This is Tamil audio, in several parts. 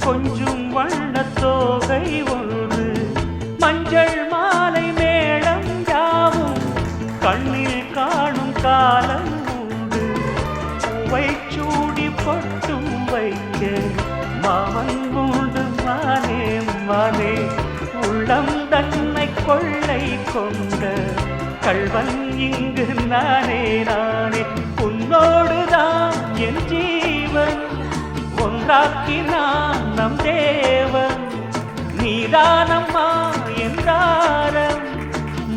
கொஞ்சம் வண்ணத்தோகை ஒன்று மஞ்சள் மாலை மேளம் யாவும் கண்ணில் காணும் காலம் உண்டு. பூவை சூடி பொட்டும் வைக்க மாமன் உண்டு மானே மானே. உள்ளம் தன்னை கொள்ளை கொண்ட கள்வன் இங்கு நானே நானே. உன்னோடுதான் என் ஜீவன் ஒன்றாக்கினான் நம் தேவன். நீதானம்மா என்றாரம்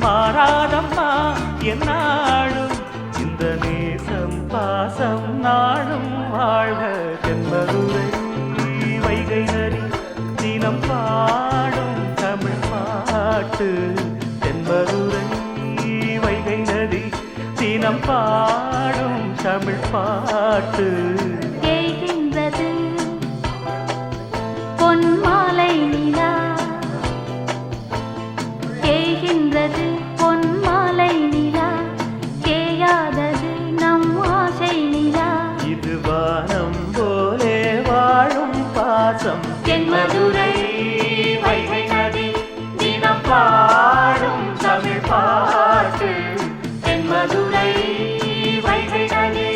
மாறாதம்மா என்னாலும். இந்த நேசம் பாசம் நாளும் வாழ்க. தென்பதுரை வைகை நதி தினம் பாடும் தமிழ் பாட்டு. தென்பதுரை வைகை நதி தினம் பாடும் தமிழ் பாட்டு. பொன்மாலை நிலா கேகின்றது. பொன்மாலை நிலா கேயாதது நம் ஆசை நிலா. இது வானம் போலே வாழும் பாசம். தென்மதுரை வைகை நதி தினம் பாடும் தமிழ் பாட்டு. தென்மதுரை வைகை நதி.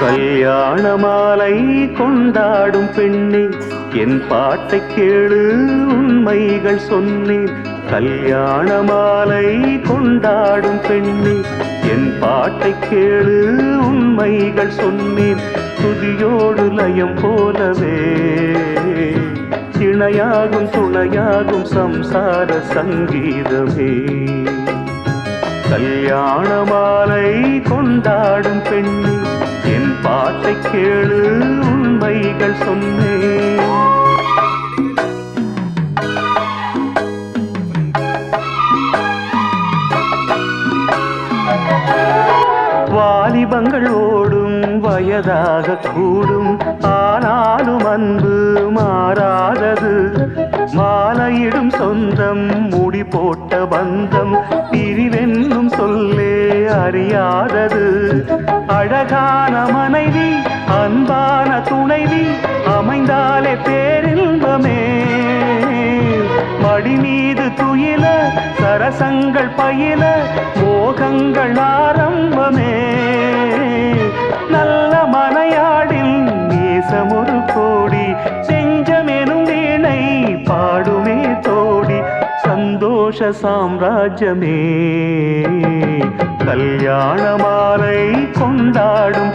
கல்யாண மாலை கொண்டாடும் பெண்ணே என் பாட்டை கேளு உண்மைகள் சொன்னேன். கல்யாண மாலை கொண்டாடும் பெண்ணே என் பாட்டை கேளு உண்மைகள் சொன்னேன். துதியோடு லயம் போலவே இணையாகும் துணையாகும் சம்சார சங்கீதமே. கல்யாண மாலை கொண்டாடும் பெண்ணே என் பாட்டை கேளு உண்மைகள் சொன்னேன். வாலிபங்கள் ஓடும் வயதாக கூடும் ஆனாலும் அன்பு மாறாதது. மாலையிடும் சொந்தம் முடி போட்ட பந்தம் பிரிவென்னும் சொல்லே அறியாதது. அழகான மனைவி அன்பான துணைவி அமைந்தாலே பேரின்பமே. மடி மீது துயில சரசங்கள் பயில மோகங்கள் ஆரம்பமே. நல்ல மனையாடில் நேசமொரு கோடி செஞ்சமெனும் வீணை பாடுமே தோடி. சந்தோஷ சாம்ராஜ்யமே கல்யாண மாலை கொண்டாடும்